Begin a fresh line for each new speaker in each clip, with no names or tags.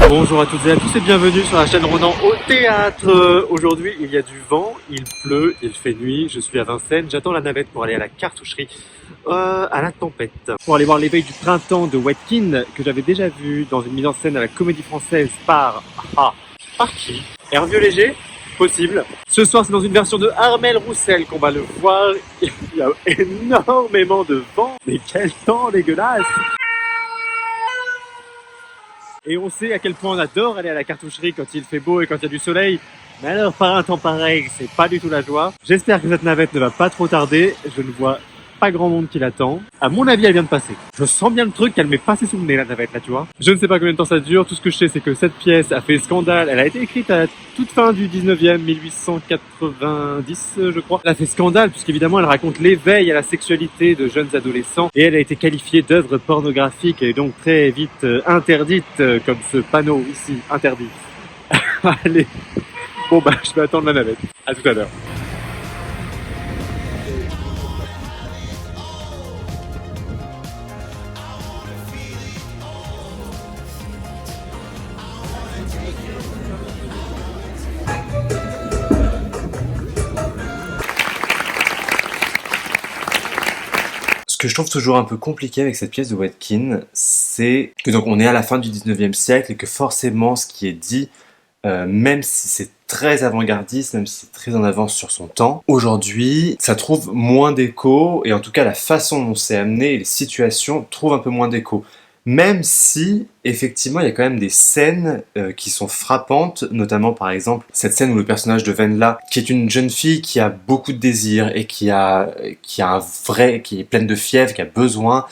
Bonjour à toutes et à tous et bienvenue sur la chaîne Ronan au théâtre. Aujourd'hui il y a du vent, il pleut, il fait nuit, je suis à Vincennes, j'attends la navette pour aller à la cartoucherie à la tempête. Pour aller voir l'éveil du printemps de Wetkin que j'avais déjà vu dans une mise en scène à la Comédie Française par qui Hervieux Léger. Possible. Ce soir, c'est dans une version de Armel Roussel qu'on va le voir. Il y a énormément de vent. Mais quel temps dégueulasse! Et on sait à quel point on adore aller à la cartoucherie quand il fait beau et quand il y a du soleil. Mais alors, par un temps pareil, c'est pas du tout la joie. J'espère que cette navette ne va pas trop tarder. Je ne vois pas grand monde qui l'attend. À mon avis, elle vient de passer. Je sens bien le truc qu'elle m'est passée sous le nez, la navette, là, tu vois. Je ne sais pas combien de temps ça dure. Tout ce que je sais, c'est que cette pièce a fait scandale. Elle a été écrite à toute fin du 19e, 1890, je crois. Elle a fait scandale, puisqu'évidemment, elle raconte l'éveil à la sexualité de jeunes adolescents. Et elle a été qualifiée d'œuvre pornographique et donc très vite interdite, comme ce panneau ici, interdit. Allez. Bon, bah, je vais attendre la navette. À tout à l'heure.
Ce que je trouve toujours un peu compliqué avec cette pièce de Wetkin, c'est que donc on est à la fin du 19e siècle et que forcément ce qui est dit, même si c'est très avant-gardiste, même si c'est très en avance sur son temps, aujourd'hui ça trouve moins d'écho, et en tout cas la façon dont c'est amené et les situations trouvent un peu moins d'écho. Même si, effectivement, il y a quand même des scènes qui sont frappantes, notamment par exemple cette scène où le personnage de Wendla, qui est une jeune fille qui a beaucoup de désirs et qui est pleine de fièvre, qui a besoin,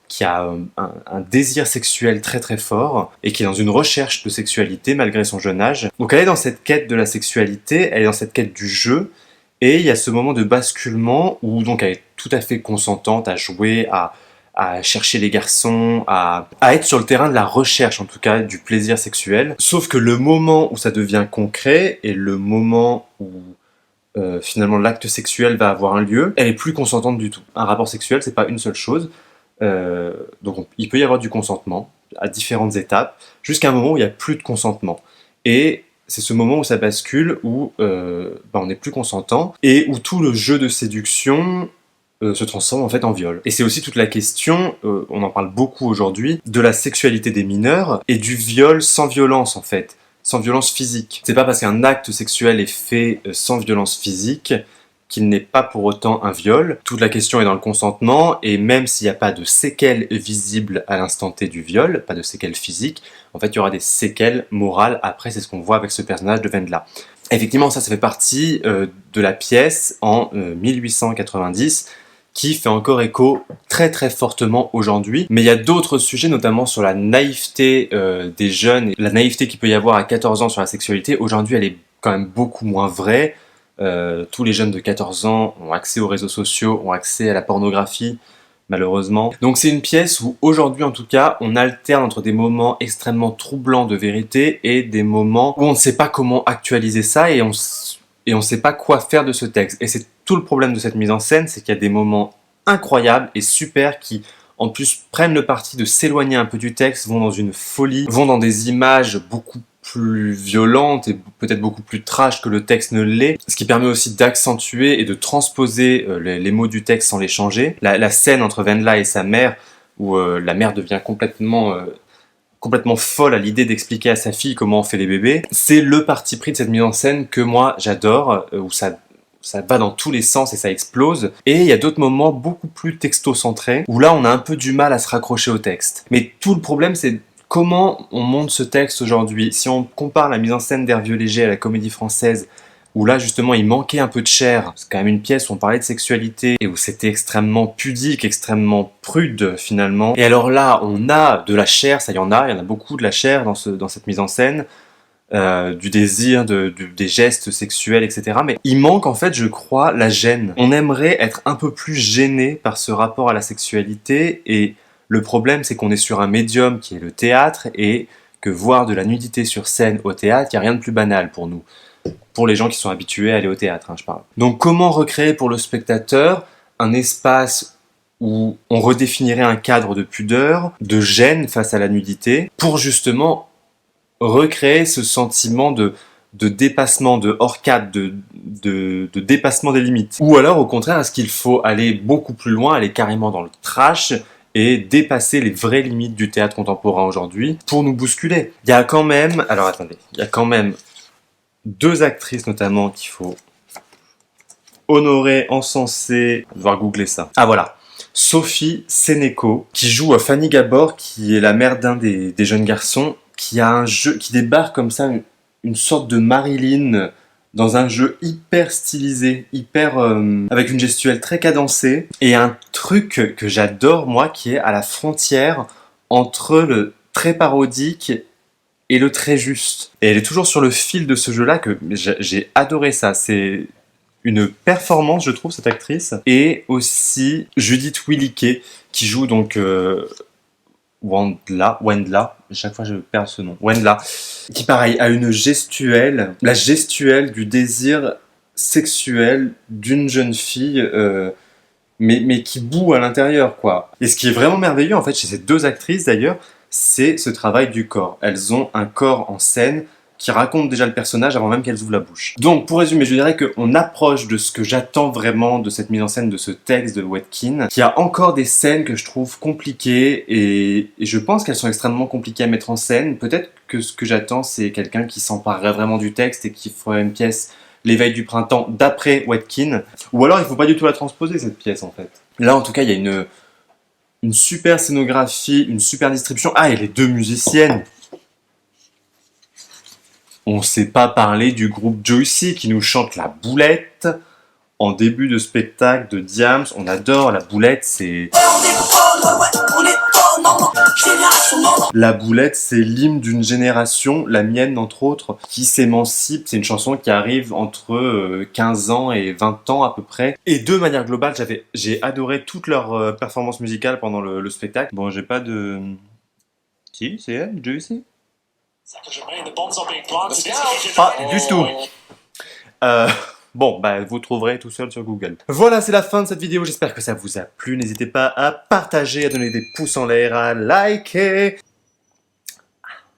qui a un désir sexuel très très fort et qui est dans une recherche de sexualité malgré son jeune âge. Donc elle est dans cette quête de la sexualité, elle est dans cette quête du jeu, et il y a ce moment de basculement où donc elle est tout à fait consentante à jouer, à chercher les garçons, à être sur le terrain de la recherche, en tout cas, du plaisir sexuel. Sauf que le moment où ça devient concret, et le moment où finalement l'acte sexuel va avoir un lieu, elle est plus consentante du tout. Un rapport sexuel, c'est pas une seule chose. Donc il peut y avoir du consentement à différentes étapes, jusqu'à un moment où il n'y a plus de consentement. Et c'est ce moment où ça bascule, où on n'est plus consentant, et où tout le jeu de séduction se transforme en fait en viol. Et c'est aussi toute la question, on en parle beaucoup aujourd'hui, de la sexualité des mineurs et du viol sans violence en fait, sans violence physique. C'est pas parce qu'un acte sexuel est fait sans violence physique qu'il n'est pas pour autant un viol. Toute la question est dans le consentement, et même s'il n'y a pas de séquelles visibles à l'instant T du viol, pas de séquelles physiques, en fait il y aura des séquelles morales après, c'est ce qu'on voit avec ce personnage de Wendla. Effectivement, ça fait partie de la pièce en 1890, qui fait encore écho très très fortement aujourd'hui. Mais il y a d'autres sujets, notamment sur la naïveté des jeunes, et la naïveté qu'il peut y avoir à 14 ans sur la sexualité. Aujourd'hui, elle est quand même beaucoup moins vraie. Tous les jeunes de 14 ans ont accès aux réseaux sociaux, ont accès à la pornographie, malheureusement. Donc c'est une pièce où, aujourd'hui en tout cas, on alterne entre des moments extrêmement troublants de vérité et des moments où on ne sait pas comment actualiser ça, et on ne sait pas quoi faire de ce texte. Et c'est tout le problème de cette mise en scène, c'est qu'il y a des moments incroyables et super qui, en plus, prennent le parti de s'éloigner un peu du texte, vont dans une folie, vont dans des images beaucoup plus violentes et peut-être beaucoup plus trash que le texte ne l'est, ce qui permet aussi d'accentuer et de transposer les mots du texte sans les changer. La scène entre Wendla et sa mère, où la mère devient complètement folle à l'idée d'expliquer à sa fille comment on fait les bébés, c'est le parti pris de cette mise en scène que moi j'adore, où ça va dans tous les sens et ça explose. Et il y a d'autres moments beaucoup plus texto-centrés, où là on a un peu du mal à se raccrocher au texte. Mais tout le problème, c'est comment on monte ce texte aujourd'hui. Si on compare la mise en scène d'Hervieux Léger à la Comédie Française, où là justement il manquait un peu de chair, c'est quand même une pièce où on parlait de sexualité et où c'était extrêmement pudique, extrêmement prude finalement. Et alors là on a de la chair, ça il y en a beaucoup de la chair dans cette mise en scène, du désir, des gestes sexuels, etc. Mais il manque en fait, je crois, la gêne. On aimerait être un peu plus gêné par ce rapport à la sexualité, et le problème c'est qu'on est sur un médium qui est le théâtre, et que voir de la nudité sur scène au théâtre, il n'y a rien de plus banal pour nous. Pour les gens qui sont habitués à aller au théâtre, je parle. Donc comment recréer pour le spectateur un espace où on redéfinirait un cadre de pudeur, de gêne face à la nudité, pour justement recréer ce sentiment de dépassement, de hors-cadre, de dépassement des limites. Ou alors, au contraire, est-ce qu'il faut aller beaucoup plus loin, aller carrément dans le trash et dépasser les vraies limites du théâtre contemporain aujourd'hui pour nous bousculer? Il y a quand même, alors attendez, il y a quand même 2 actrices notamment qu'il faut honorer, encenser, devoir googler ça. Ah voilà, Sophie Sénéco, qui joue Fanny Gabor, qui est la mère d'un des jeunes garçons, qui a un jeu, qui débarque comme ça, une sorte de Marilyn dans un jeu hyper stylisé, hyper avec une gestuelle très cadencée, et un truc que j'adore moi, qui est à la frontière entre le très parodique et le très juste. Et elle est toujours sur le fil de ce jeu-là, que j'ai adoré ça. C'est une performance, je trouve, cette actrice. Et aussi Judith Williquet, qui joue donc Wendla, chaque fois je perds ce nom, Wendla, qui pareil a une gestuelle, la gestuelle du désir sexuel d'une jeune fille, mais qui bout à l'intérieur, quoi. Et ce qui est vraiment merveilleux, en fait, chez ces 2 actrices, d'ailleurs, c'est ce travail du corps. Elles ont un corps en scène qui raconte déjà le personnage avant même qu'elles ouvrent la bouche. Donc, pour résumer, je dirais qu'on approche de ce que j'attends vraiment de cette mise en scène, de ce texte de Wetkin, qui a encore des scènes que je trouve compliquées, et je pense qu'elles sont extrêmement compliquées à mettre en scène. Peut-être que ce que j'attends, c'est quelqu'un qui s'emparerait vraiment du texte et qui ferait une pièce L'éveil du printemps d'après Wetkin, ou alors il faut pas du tout la transposer, cette pièce, en fait. Là, en tout cas, il y a une super scénographie, une super distribution. Ah, et les 2 musiciennes. On sait pas parler du groupe Juicy qui nous chante La Boulette en début de spectacle de Diams. On adore La Boulette, c'est... La Boulette, c'est l'hymne d'une génération, la mienne entre autres, qui s'émancipe. C'est une chanson qui arrive entre 15 ans et 20 ans à peu près. Et de manière globale, j'ai adoré toute leur performance musicale pendant le spectacle. Bon, j'ai pas de... Si, c'est elle, Juicy? Pas du tout. Bon, bah, vous trouverez tout seul sur Google. Voilà, c'est la fin de cette vidéo. J'espère que ça vous a plu. N'hésitez pas à partager, à donner des pouces en l'air, à liker.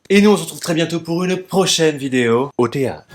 Et nous, on se retrouve très bientôt pour une prochaine vidéo au théâtre.